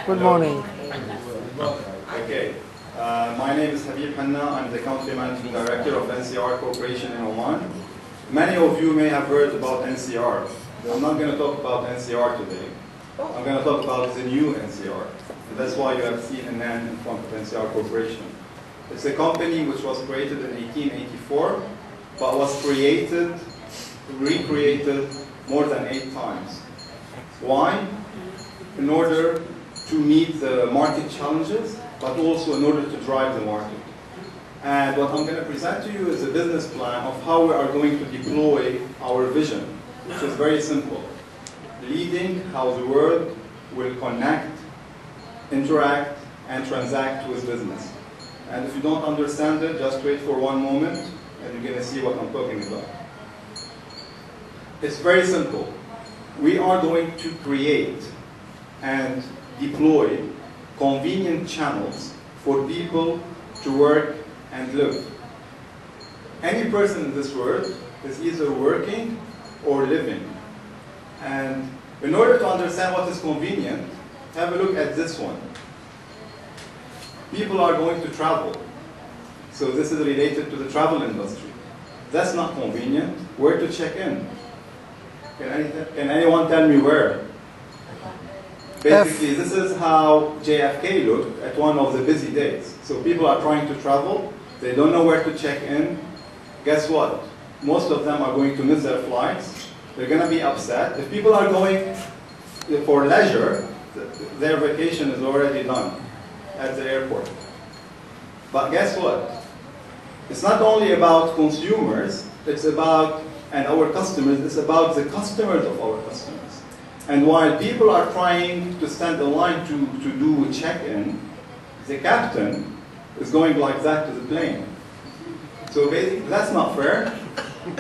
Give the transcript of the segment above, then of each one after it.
Good morning. Okay. My name is Habeeb Hanna. I'm the Country Managing Director of NCR Corporation in Oman. Many of you may have heard about NCR. I'm not going to talk about NCR today. I'm going to talk about the new NCR. And that's why you have seen a man in front of NCR Corporation. It's a company which was created in 1884, but was recreated more than 8 times. Why? In order to meet the market challenges, but also in order to drive the market. And what I'm going to present to you is a business plan of how we are going to deploy our vision, which is very simple. Leading how the world will connect, interact, and transact with business. And if you don't understand it, just wait for one moment, and you're going to see what I'm talking about. It's very simple. We are going to create and deploy convenient channels for people to work and live. Any person in this world is either working or living. And in order to understand what is convenient, have a look at this one. People are going to travel. So this is related to the travel industry. That's not convenient. Where to check in? Can anyone tell me where? Basically, this is how JFK looked at one of the busy days. So people are trying to travel. They don't know where to check in. Guess what? Most of them are going to miss their flights. They're going to be upset. If people are going for leisure, their vacation is already done at the airport. But guess what? It's not only about consumers, it's about, and our customers, it's about the customers of our customers. And while people are trying to stand in line to do check-in, the captain is going like that to the plane. So basically, that's not fair.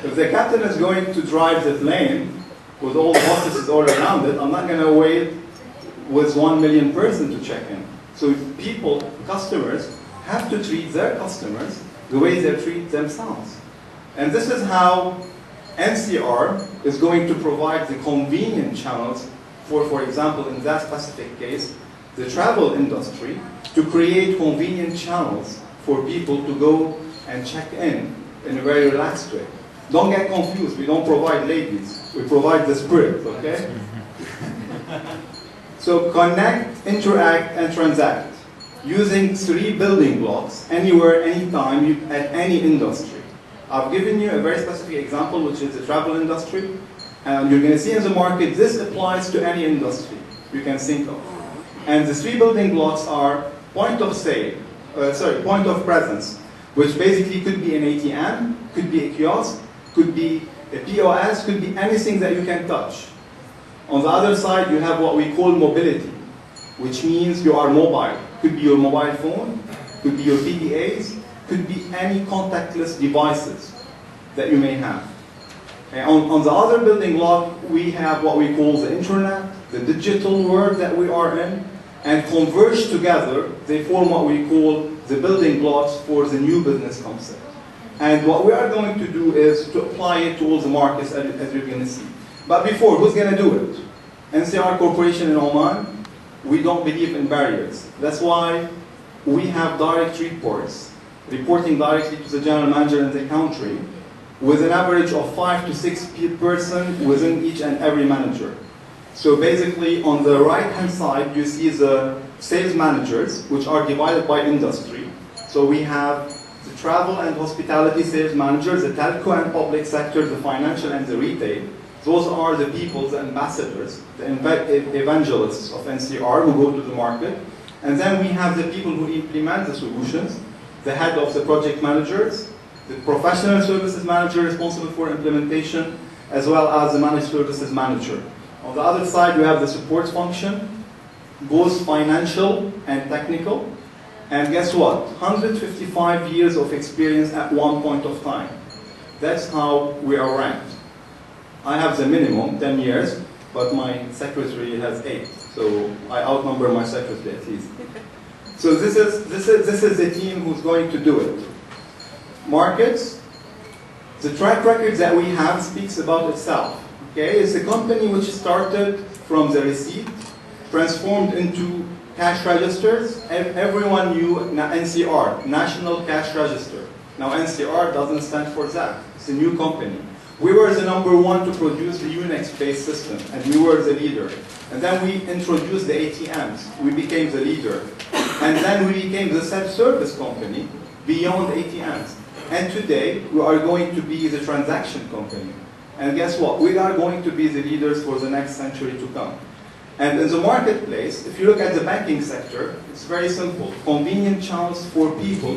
If the captain is going to drive the plane with all the offices all around it, I'm not going to wait with 1 million person to check in. So people, customers, have to treat their customers the way they treat themselves. And this is how NCR is going to provide the convenient channels for example, in that specific case, the travel industry, to create convenient channels for people to go and check in a very relaxed way. Don't get confused, we don't provide ladies, we provide the spirit, okay? So connect, interact, and transact using 3 building blocks, anywhere, anytime, at any industry. I've given you a very specific example, which is the travel industry. And you're going to see in the market, this applies to any industry you can think of. And the 3 building blocks are point of sale, point of presence, which basically could be an ATM, could be a kiosk, could be a POS, could be anything that you can touch. On the other side, you have what we call mobility, which means you are mobile. Could be your mobile phone, could be your PDAs, could be any contactless devices that you may have. And on the other building block, we have what we call the internet, the digital world that we are in, and converged together, they form what we call the building blocks for the new business concept. And what we are going to do is to apply it to all the markets, as you're going to see. But before, who's going to do it? NCR Corporation in Oman, we don't believe in barriers. That's why we have direct reports, reporting directly to the general manager in the country, with an average of 5 to 6 persons within each and every manager. So basically, on the right-hand side, you see the sales managers, which are divided by industry. So we have the travel and hospitality sales managers, the telco and public sector, the financial and the retail. Those are the people, the ambassadors, the evangelists of NCR who go to the market. And then we have the people who implement the solutions, the head of the project managers, the professional services manager responsible for implementation, as well as the managed services manager. On the other side, we have the support function, both financial and technical. And guess what? 155 years of experience at one point of time. That's how we are ranked. I have the minimum, 10 years, but my secretary has 8. So I outnumber my secretary at least. So this is the team who's going to do it. Markets, the track record that we have speaks about itself. Okay, it's a company which started from the receipt transformed into cash registers. Everyone knew NCR, National Cash Register. Now NCR doesn't stand for that. It's a new company. We were the #1 to produce the Unix-based system, and we were the leader. And then we introduced the ATMs. We became the leader. And then we became the self-service company beyond ATMs. And today, we are going to be the transaction company. And guess what? We are going to be the leaders for the next century to come. And in the marketplace, if you look at the banking sector, it's very simple. Convenient chance for people